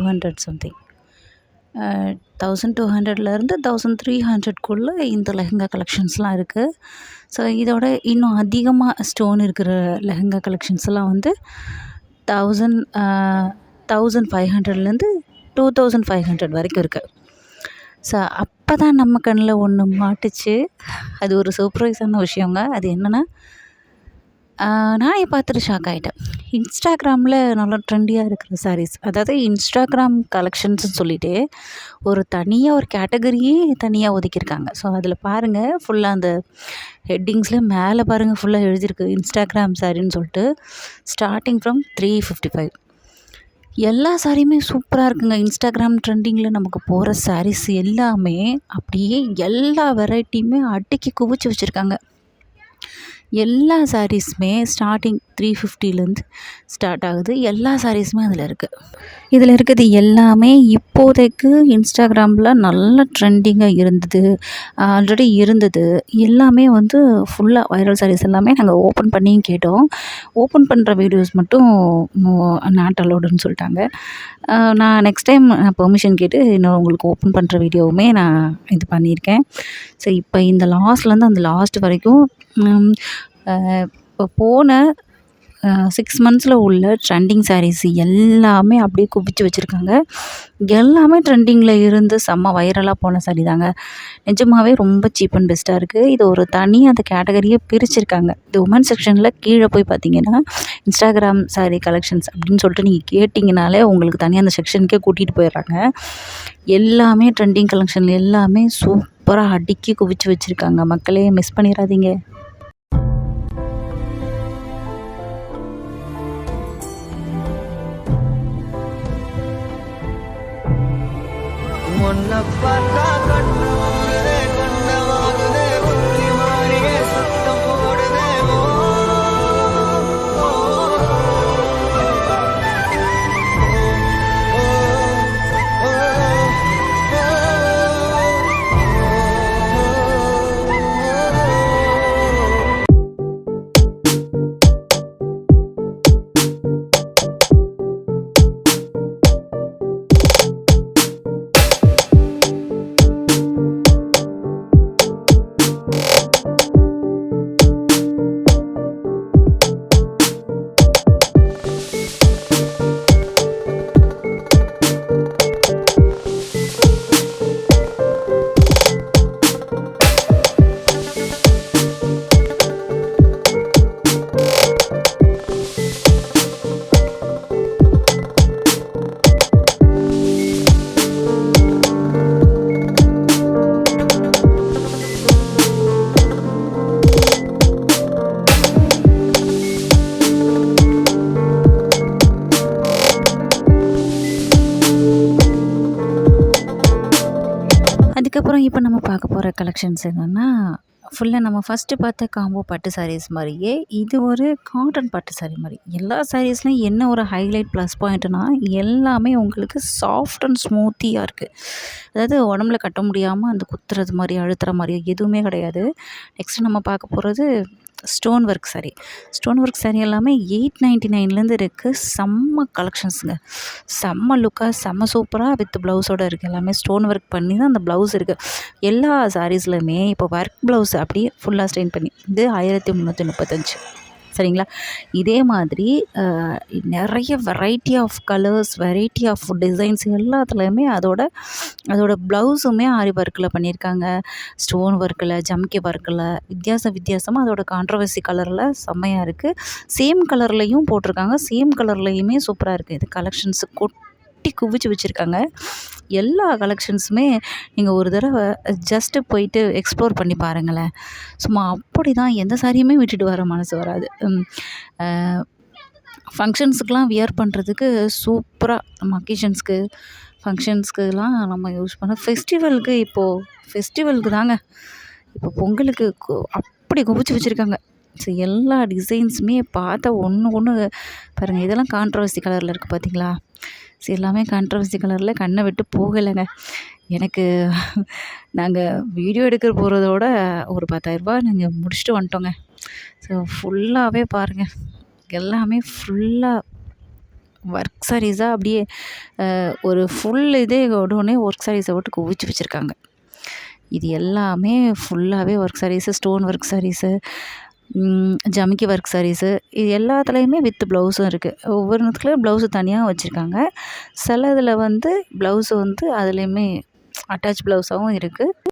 200 something. 1200லேருந்து 1300க்குள்ளே இந்த லெஹங்கா கலெக்ஷன்ஸ்லாம் இருக்குது. ஸோ இதோட இன்னும் அதிகமாக ஸ்டோன் இருக்கிற லெஹங்கா கலெக்ஷன்ஸ்லாம் வந்து 1000 1500லேருந்து 2500 வரைக்கும் இருக்குது. ஸோ அப்போ தான் நம்ம கண்ணில் ஒன்று மாட்டுச்சு. அது ஒரு சர்ப்ரைஸான விஷயங்க. அது என்னென்னா, நானே பார்த்துட்டு ஷாக் ஆகிட்டேன். இன்ஸ்டாகிராமில் நல்லா ட்ரெண்டியாக இருக்கிற சாரீஸ், அதாவது இன்ஸ்டாகிராம் கலெக்ஷன்ஸ்னு சொல்லிட்டு ஒரு தனியாக ஒரு கேட்டகரியே தனியாக ஒதுக்கியிருக்காங்க. ஸோ அதில் பாருங்கள், ஃபுல்லாக அந்த ஹெட்டிங்ஸில் மேலே பாருங்கள், ஃபுல்லாக எழுதியிருக்கு இன்ஸ்டாகிராம் சாரின்னு சொல்லிட்டு. Starting from 355. எல்லா சாரியுமே சூப்பராக இருக்குங்க. இன்ஸ்டாகிராம் ட்ரெண்டிங்கில் நமக்கு போகிற சாரீஸ் எல்லாமே அப்படியே எல்லா வெரைட்டியுமே அடுக்கி குவிச்சு வச்சுருக்காங்க. எல்லா சாரீஸுமே ஸ்டார்டிங் 350லேருந்து ஸ்டார்ட் ஆகுது. எல்லா சாரீஸுமே அதில் இருக்குது. இதில் இருக்கிறது எல்லாமே இப்போதைக்கு இன்ஸ்டாகிராமில் நல்ல ட்ரெண்டிங்காக ஆல்ரெடி இருந்தது. எல்லாமே வந்து ஃபுல்லாக வைரல் சாரீஸ் எல்லாமே நாங்கள் ஓப்பன் பண்ணியும் கேட்டோம். ஓப்பன் பண்ணுற வீடியோஸ் மட்டும் நாட் அலோடுன்னு சொல்லிட்டாங்க. நான் நெக்ஸ்ட் டைம் பெர்மிஷன் கேட்டு இன்னும் உங்களுக்கு ஓப்பன் பண்ணுற வீடியோவுமே நான் இது பண்ணியிருக்கேன். ஸோ இப்போ இந்த லாஸ்ட்லேருந்து அந்த லாஸ்ட் வரைக்கும் இப்போ போன 6 மந்த்ஸில் உள்ள ட்ரெண்டிங் சாரீஸ் எல்லாமே அப்படியே குவிச்சு வச்சுருக்காங்க. எல்லாமே ட்ரெண்டிங்கில் இருந்து செம்ம வைரலாக போன சாரீ தாங்க. நிஜமாகவே ரொம்ப சீப் அண்ட் பெஸ்ட்டாக இருக்குது. இது ஒரு தனி அந்த கேட்டகரியை பிரிச்சுருக்காங்க. இந்த உமன் செக்ஷனில் கீழே போய் பார்த்தீங்கன்னா, இன்ஸ்டாகிராம் சாரீ கலெக்ஷன்ஸ் அப்படின்னு சொல்லிட்டு நீங்கள் கேட்டிங்கனாலே உங்களுக்கு தனியாக அந்த செக்ஷனுக்கே கூட்டிகிட்டு போயிடுறாங்க. எல்லாமே ட்ரெண்டிங் கலெக்ஷன் எல்லாமே சூப்பராக அடுக்கி குவிச்சு வச்சுருக்காங்க. மக்களே, மிஸ் பண்ணிடாதீங்க. ஒன்ன பார்த்தா கண்ணு ஊறுதே, கண்ண வாங்குதே, முத்தி மாறியே சத்தம் போடுதே. அதுக்கப்புறம் இப்போ நம்ம பார்க்க போகிற கலெக்ஷன்ஸ் என்னென்னா, ஃபுல்லாக நம்ம ஃபஸ்ட்டு பார்த்த காம்போ பட்டு சாரீஸ் மாதிரியே இது ஒரு காட்டன் பட்டு சாரீ மாதிரி. எல்லா சாரீஸ்லையும் என்ன ஒரு ஹைலைட் ப்ளஸ் பாயிண்ட்னா, எல்லாமே உங்களுக்கு சாஃப்ட் அண்ட் ஸ்மூத்தியாக இருக்குது. அதாவது உடம்புல கட்ட முடியாமல் அந்த குத்துறது மாதிரி, அழுத்துற மாதிரி எதுவுமே கிடையாது. நெக்ஸ்ட்டு நம்ம பார்க்க போகிறது stone work sari. Stone work sari எல்லாமே 899லேருந்து இருக்குது. செம்ம கலெக்ஷன்ஸுங்க. செம்ம லுக்காக, செம்ம சூப்பராக வித் ப்ளவுஸோடு இருக்குது. எல்லாமே ஸ்டோன் ஒர்க் பண்ணி தான் அந்த ப்ளவுஸ் இருக்குது. எல்லா சாரீஸ்லையுமே இப்போ ஒர்க் ப்ளவுஸ் அப்படியே ஃபுல்லாக ஸ்ட்ரெயின் பண்ணி இது 1335. சரிங்களா? இதே மாதிரி நிறைய variety of colours, variety of designs எல்லாத்துலேயுமே அதோட ப்ளவுஸுமே ஆரி ஒர்க்கில் பண்ணியிருக்காங்க. ஸ்டோன் ஒர்க்கில், ஜம்கி ஒர்க்கில், வித்தியாசமாக அதோட கான்ட்ரவர்சி கலரில் செம்மையாக இருக்குது. சேம் கலர்லேயும் போட்டிருக்காங்க. சேம் கலர்லேயுமே சூப்பராக இருக்குது. இது கலெக்ஷன்ஸு கொட்டி குவிச்சு வச்சுருக்காங்க. எல்லா கலெக்ஷன்ஸுமே நீங்கள் ஒரு தடவை ஜஸ்ட்டு போயிட்டு எக்ஸ்ப்ளோர் பண்ணி பாருங்களேன். சும்மா அப்படி தான், எந்த சாரியுமே விட்டுட்டு வர மனசு வராது. ஃபங்க்ஷன்ஸுக்கெலாம் வியர் பண்ணுறதுக்கு சூப்பராக, நம்ம அக்கேஷன்ஸ்க்கு, ஃபங்க்ஷன்ஸ்க்குலாம் நம்ம யூஸ் பண்ண, ஃபெஸ்டிவலுக்கு தாங்க. இப்போ பொங்கலுக்கு அப்படி குவிச்சு வச்சுருக்காங்க. ஸோ எல்லா டிசைன்ஸுமே பார்த்தா ஒன்று பாருங்கள். இதெல்லாம் கான்ட்ரவர்சி கலரில் இருக்குது பார்த்தீங்களா? ஸோ எல்லாமே கான்ட்ரவர்சி கலரில் கண்ணை விட்டு போகலைங்க எனக்கு. நாங்கள் வீடியோ எடுக்க போகிறதோட ஒரு 10,000 நாங்கள் முடிச்சுட்டு வந்துட்டோங்க. ஸோ ஃபுல்லாகவே பாருங்கள், எல்லாமே ஃபுல்லாக ஒர்க் சாரீஸாக அப்படியே ஒரு ஃபுல் இதே உடனே ஒர்க் சாரீஸை போட்டு குவிச்சு வச்சுருக்காங்க. இது எல்லாமே ஃபுல்லாகவே work sarees, stone work sarees, ஜமிக்கி ஒர்க் சாரீஸு, இது எல்லாத்துலேயுமே வித் ப்ளவுஸும் இருக்குது. ஒவ்வொன்றுத்துலையும் ப்ளவுஸு தனியாக வச்சுருக்காங்க. சில இதில் வந்து ப்ளவுஸு வந்து அதுலேயுமே அட்டாச் ப்ளவுஸாகவும் இருக்குது.